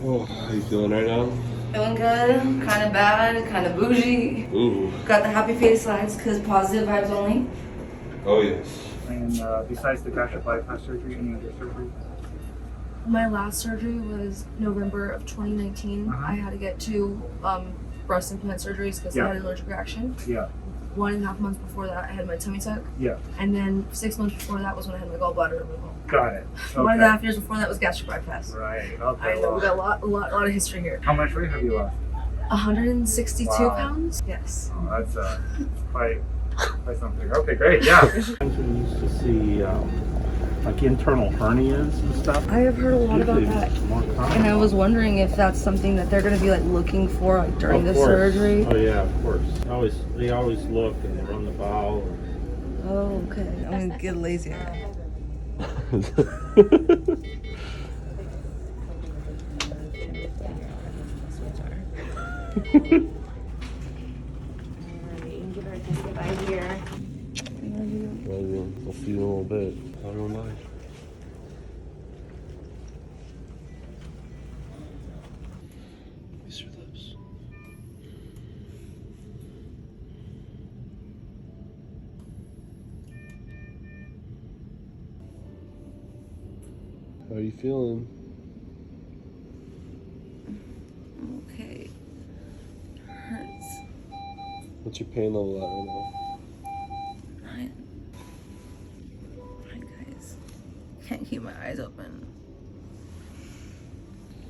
Oh, how you feeling right now? Feeling good, kind of bad, kind of bougie. Ooh. Got the happy face slides because positive vibes only. Oh, yes. And besides the gastric bypass surgery, any other surgery? My last surgery was November of 2019. I had to get 2 breast implant surgeries because I had an allergic reaction. Yeah. 1.5 months before that, I had my tummy tuck. Yeah. And then 6 months before that was when I had my gallbladder removal. Got it. Okay. 1.5 years before that was gastric bypass. Right. Okay. I know we got a lot of history here. How much weight have you lost? 162 Wow. pounds. Yes. Oh, that's quite something. Okay, great. Yeah. We used to see like internal hernias and stuff. I have heard a lot about Usually that. more common. And I was wondering if that's something that they're going to be like looking for like during the Of course. surgery. Oh yeah, of course. They always look and they run the bowel. Oh, okay. I'm gonna get lazier. I'll see you in a little bit. Have a nice. Kiss your lips. How are you feeling? Okay. Hurts. What's your pain level at right now? 9. Hi guys. Can't keep my eyes open.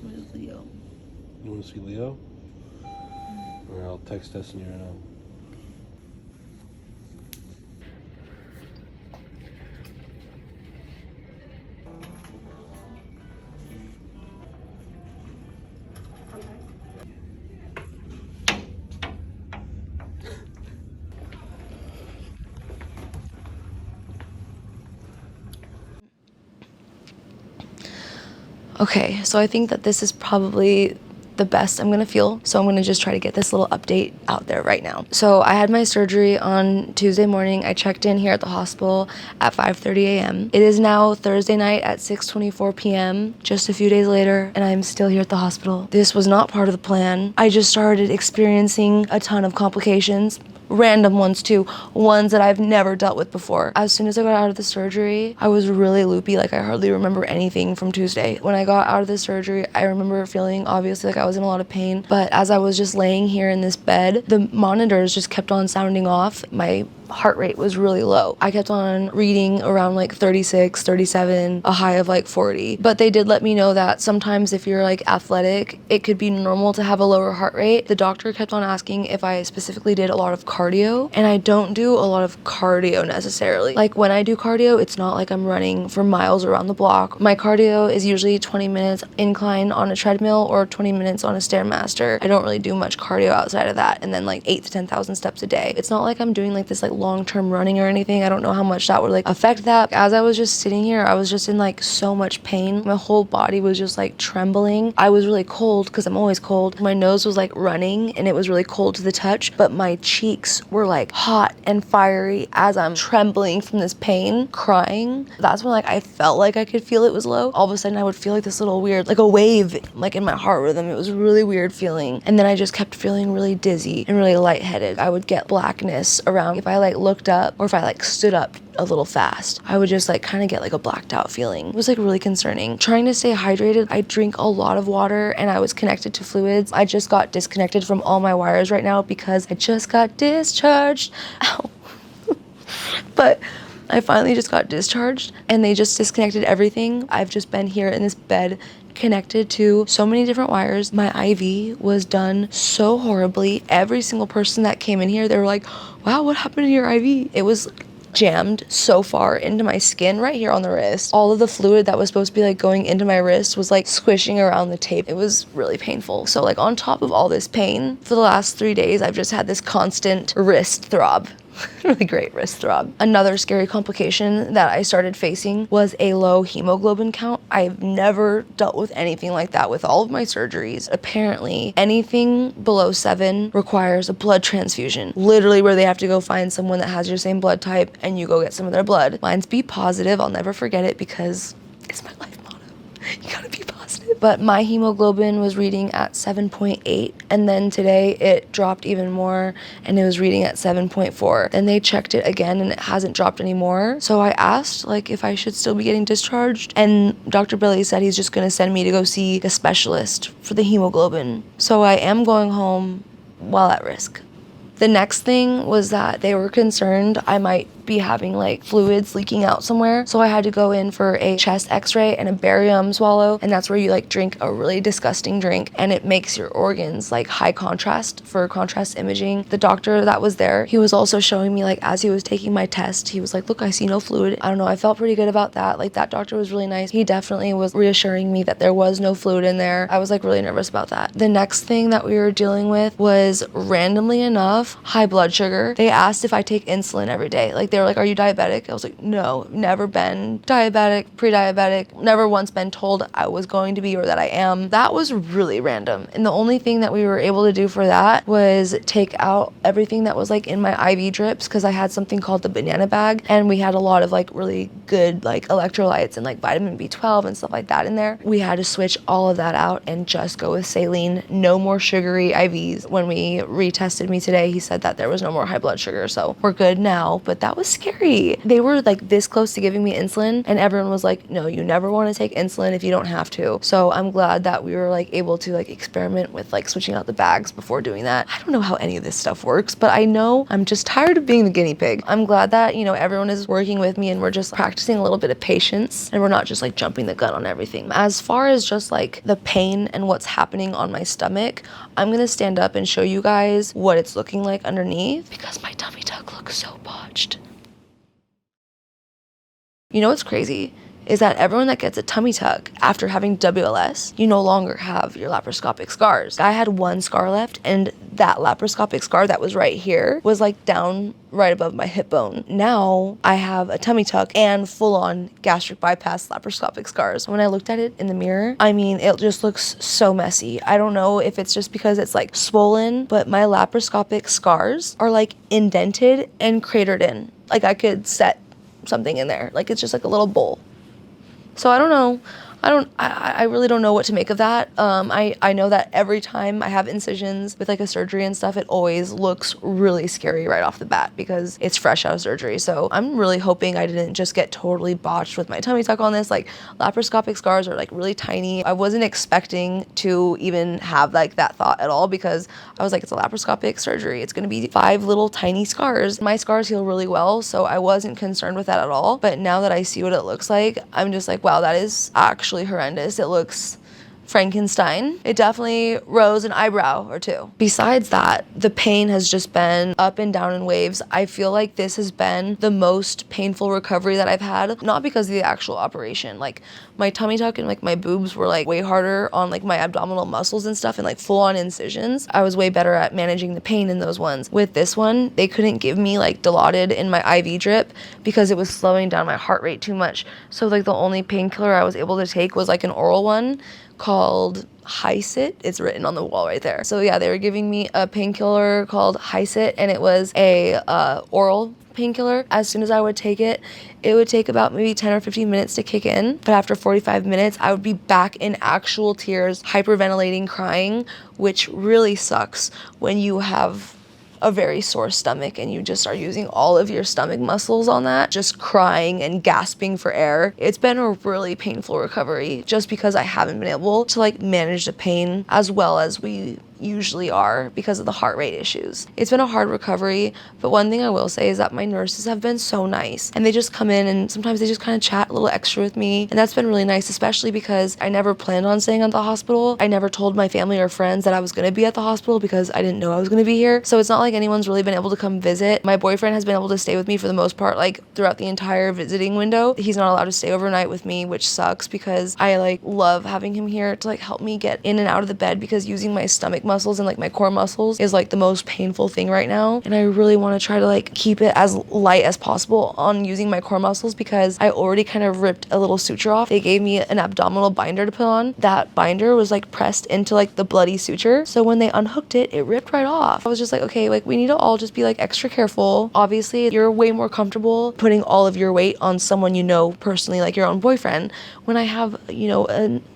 Where's Leo? You want to see Leo? Alright, I'll text Destiny right now. Okay, so I think that this is probably the best I'm gonna feel. So I'm gonna just try to get this little update out there right now. So I had my surgery on Tuesday morning. I checked in here at the hospital at 5:30 a.m. It is now Thursday night at 6:24 p.m., just a few days later, and I'm still here at the hospital. This was not part of the plan. I just started experiencing a ton of complications. Random ones too, ones that I've never dealt with before. As soon as I got out of the surgery, I was really loopy, like I hardly remember anything from Tuesday. When I got out of the surgery, I remember feeling obviously like I was in a lot of pain, but as I was just laying here in this bed, the monitors just kept on sounding off. My heart rate was really low. I kept on reading around like 36, 37, a high of like 40. But they did let me know that sometimes if you're like athletic, it could be normal to have a lower heart rate. The doctor kept on asking if I specifically did a lot of cardio, and I don't do a lot of cardio necessarily. Like when I do cardio, it's not like I'm running for miles around the block. My cardio is usually 20 minutes incline on a treadmill or 20 minutes on a Stairmaster. I don't really do much cardio outside of that, and then like 8 to 10,000 steps a day. It's not like I'm doing like this like long-term running or anything. I don't know how much that would like affect that. As I was just sitting here, I was just in like so much pain. My whole body was just like trembling. I was really cold because I'm always cold. My nose was like running and it was really cold to the touch, but my cheeks were like hot and fiery as I'm trembling from this pain, crying. That's when like I felt like I could feel it was low. All of a sudden I would feel like this little weird, like a wave like in my heart rhythm. It was a really weird feeling. And then I just kept feeling really dizzy and really lightheaded. I would get blackness around if I like looked up or if I like stood up a little fast. I would just like kind of get like a blacked out feeling. It was like really concerning. Trying to stay hydrated, I drink a lot of water and I was connected to fluids. I just got disconnected from all my wires right now because I just got discharged. Ow. But I finally just got discharged and they just disconnected everything. I've just been here in this bed connected to so many different wires. My IV was done so horribly. Every single person that came in here, they were like, wow, what happened to your IV? It was jammed so far into my skin right here on the wrist. All of the fluid that was supposed to be like going into my wrist was like squishing around the tape. It was really painful. So like on top of all this pain, for the last 3 days, I've just had this constant wrist throb. Really great wrist throb. Another scary complication that I started facing was a low hemoglobin count. I've never dealt with anything like that with all of my surgeries. Apparently, anything below 7 requires a blood transfusion. Literally where they have to go find someone that has your same blood type and you go get some of their blood. Mine's B positive. I'll never forget it because it's my life motto. You gotta be positive. positive. But my hemoglobin was reading at 7.8, and then today it dropped even more and it was reading at 7.4. Then they checked it again and it hasn't dropped anymore. So I asked like if I should still be getting discharged, and Dr. Billy said he's just gonna send me to go see a specialist for the hemoglobin. So I am going home while at risk. The next thing was that they were concerned I might be having like fluids leaking out somewhere. So I had to go in for a chest x-ray and a barium swallow. And that's where you like drink a really disgusting drink and it makes your organs like high contrast for contrast imaging. The doctor that was there, he was also showing me like as he was taking my test, he was like, look, I see no fluid. I don't know, I felt pretty good about that. Like that doctor was really nice. He definitely was reassuring me that there was no fluid in there. I was like really nervous about that. The next thing that we were dealing with was randomly enough, high blood sugar. They asked if I take insulin every day. Like they were like, are you diabetic? I was like, no, never been diabetic, pre-diabetic, never once been told I was going to be or that I am. That was really random. And the only thing that we were able to do for that was take out everything that was like in my IV drips, because I had something called the banana bag and we had a lot of like really good like electrolytes and like vitamin B12 and stuff like that in there. We had to switch all of that out and just go with saline. No more sugary IVs. When we retested me today, he said that there was no more high blood sugar, so we're good now. But that was scary. They were like this close to giving me insulin and everyone was like, no, you never want to take insulin if you don't have to. So I'm glad that we were like able to like experiment with like switching out the bags before doing that. I don't know how any of this stuff works, but I know I'm just tired of being the guinea pig. I'm glad that, you know, everyone is working with me and we're just practicing a little bit of patience and we're not just like jumping the gun on everything. As far as just like the pain and what's happening on my stomach, I'm gonna stand up and show you guys what it's looking like underneath because my tummy tuck looks so botched. You know what's crazy is that everyone that gets a tummy tuck after having WLS, you no longer have your laparoscopic scars. I had one scar left and that laparoscopic scar that was right here was like down right above my hip bone. Now I have a tummy tuck and full-on gastric bypass laparoscopic scars. When I looked at it in the mirror, I mean, it just looks so messy. I don't know if it's just because it's like swollen, but my laparoscopic scars are like indented and cratered in. Like I could set something in there. Like it's just like a little bowl. So I don't know. I really don't know what to make of that. I know that every time I have incisions with like a surgery and stuff, it always looks really scary right off the bat because it's fresh out of surgery. So I'm really hoping I didn't just get totally botched with my tummy tuck on this. Like laparoscopic scars are like really tiny. I wasn't expecting to even have like that thought at all because I was like, it's a laparoscopic surgery. It's gonna be 5 little tiny scars. My scars heal really well, so I wasn't concerned with that at all. But now that I see what it looks like, I'm just like, wow, that is actually horrendous. It looks Frankenstein. It definitely rose an eyebrow or two. Besides that, the pain has just been up and down in waves. I feel like this has been the most painful recovery that I've had, not because of the actual operation. Like my tummy tuck and like my boobs were like way harder on like my abdominal muscles and stuff and like full on incisions. I was way better at managing the pain in those ones. With this one, they couldn't give me like Dilaudid in my IV drip because it was slowing down my heart rate too much. So like the only painkiller I was able to take was like an oral one called Hysit. It's written on the wall right there. So yeah, they were giving me a painkiller called Hysit and it was a oral painkiller. As soon as I would take it, it would take about maybe 10 or 15 minutes to kick in. But after 45 minutes, I would be back in actual tears, hyperventilating, crying, which really sucks when you have a very sore stomach and you just are using all of your stomach muscles on that, just crying and gasping for air. It's been a really painful recovery just because I haven't been able to like manage the pain as well as we usually are because of the heart rate issues. It's been a hard recovery, but one thing I will say is that my nurses have been so nice and they just come in and sometimes they just kind of chat a little extra with me, and that's been really nice, especially because I never planned on staying at the hospital. I never told my family or friends that I was going to be at the hospital because I didn't know I was going to be here. So it's not like anyone's really been able to come visit. My boyfriend has been able to stay with me for the most part, like throughout the entire visiting window. He's not allowed to stay overnight with me, which sucks because I like love having him here to like help me get in and out of the bed because using my stomach muscles and like my core muscles is like the most painful thing right now, and I really want to try to like keep it as light as possible on using my core muscles because I already kind of ripped a little suture off. They gave me an abdominal binder to put on. That binder was like pressed into like the bloody suture, so when they unhooked it, it ripped right off. I was just like, okay, like we need to all just be like extra careful. Obviously you're way more comfortable putting all of your weight on someone you know personally, like your own boyfriend. When I have, you know,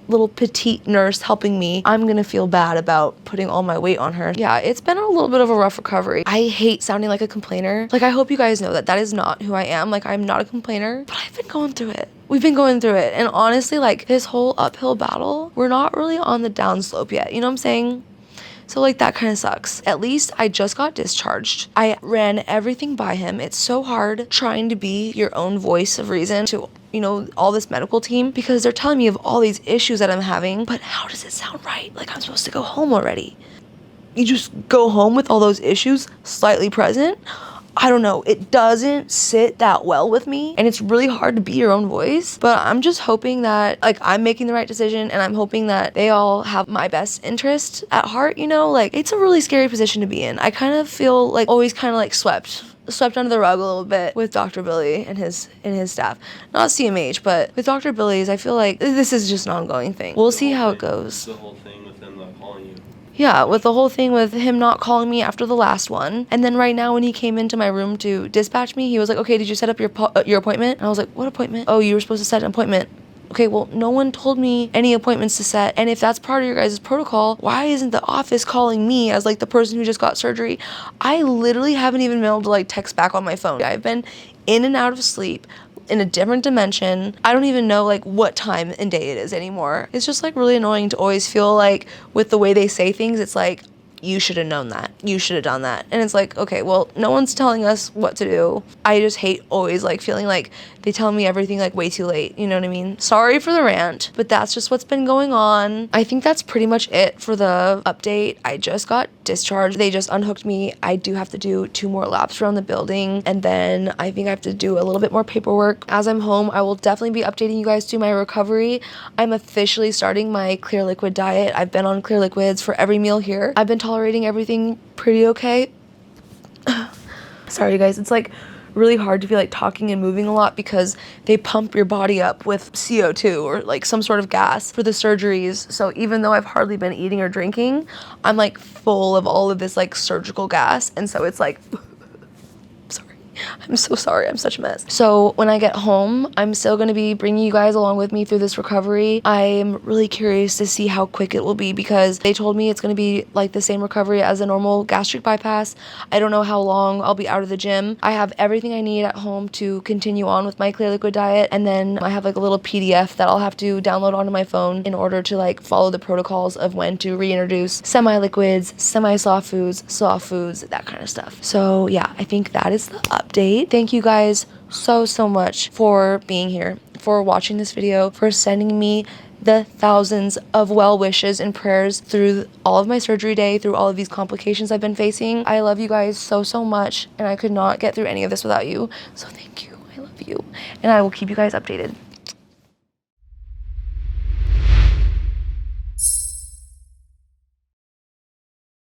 little petite nurse helping me, I'm gonna feel bad about putting all my weight on her. Yeah, it's been a little bit of a rough recovery. I hate sounding like a complainer. Like, I hope you guys know that that is not who I am. Like, I'm not a complainer, but I've been going through it. We've been going through it. And honestly, like, this whole uphill battle, we're not really on the downslope yet. You know what I'm saying? So like that kind of sucks. At least I just got discharged. I ran everything by him. It's so hard trying to be your own voice of reason to, you know, all this medical team, because they're telling me of all these issues that I'm having, but how does it sound right? Like, I'm supposed to go home already. You just go home with all those issues slightly present? I don't know, it doesn't sit that well with me, and it's really hard to be your own voice, but I'm just hoping that, like, I'm making the right decision, and I'm hoping that they all have my best interest at heart, you know? Like, it's a really scary position to be in. I kind of feel like always kind of like swept under the rug a little bit with Dr. Billy and his staff. Not CMH, but with Dr. Billy's, I feel like this is just an ongoing thing. We'll see how it goes. The whole thing with them not calling you. Yeah, with the whole thing with him not calling me after the last one. And then right now when he came into my room to dispatch me, he was like, okay, did you set up your appointment? And I was like, what appointment? Oh, you were supposed to set an appointment. Okay, well, no one told me any appointments to set. And if that's part of your guys' protocol, why isn't the office calling me as like the person who just got surgery? I literally haven't even been able to like text back on my phone. I've been in and out of sleep, in a different dimension. I don't even know like what time and day it is anymore. It's just like really annoying to always feel like with the way they say things, it's like, you should have known that. You should have done that. And it's like, okay, well, no one's telling us what to do. I just hate always like feeling like they tell me everything like way too late. You know what I mean? Sorry for the rant, but that's just what's been going on. I think that's pretty much it for the update. I just got discharged. They just unhooked me. I do have to do 2 more laps around the building, and then I think I have to do a little bit more paperwork. As I'm home, I will definitely be updating you guys to my recovery. I'm officially starting my clear liquid diet. I've been on clear liquids for every meal here. I've been tolerating everything pretty okay. Sorry you guys, it's like really hard to be like talking and moving a lot because they pump your body up with CO2 or like some sort of gas for the surgeries. So even though I've hardly been eating or drinking, I'm like full of all of this like surgical gas, and so it's like I'm so sorry. I'm such a mess. So when I get home, I'm still going to be bringing you guys along with me through this recovery. I'm really curious to see how quick it will be because they told me it's going to be like the same recovery as a normal gastric bypass. I don't know how long I'll be out of the gym. I have everything I need at home to continue on with my clear liquid diet, and then I have like a little PDF that I'll have to download onto my phone in order to like follow the protocols of when to reintroduce semi-liquids, semi-soft foods, soft foods, that kind of stuff. So yeah, I think that is the update. Thank you guys so much for being here, for watching this video, for sending me the thousands of well wishes and prayers through all of my surgery day, through all of these complications I've been facing. I love you guys so much, and I could not get through any of this without you. So thank you. I love you, and I will keep you guys updated.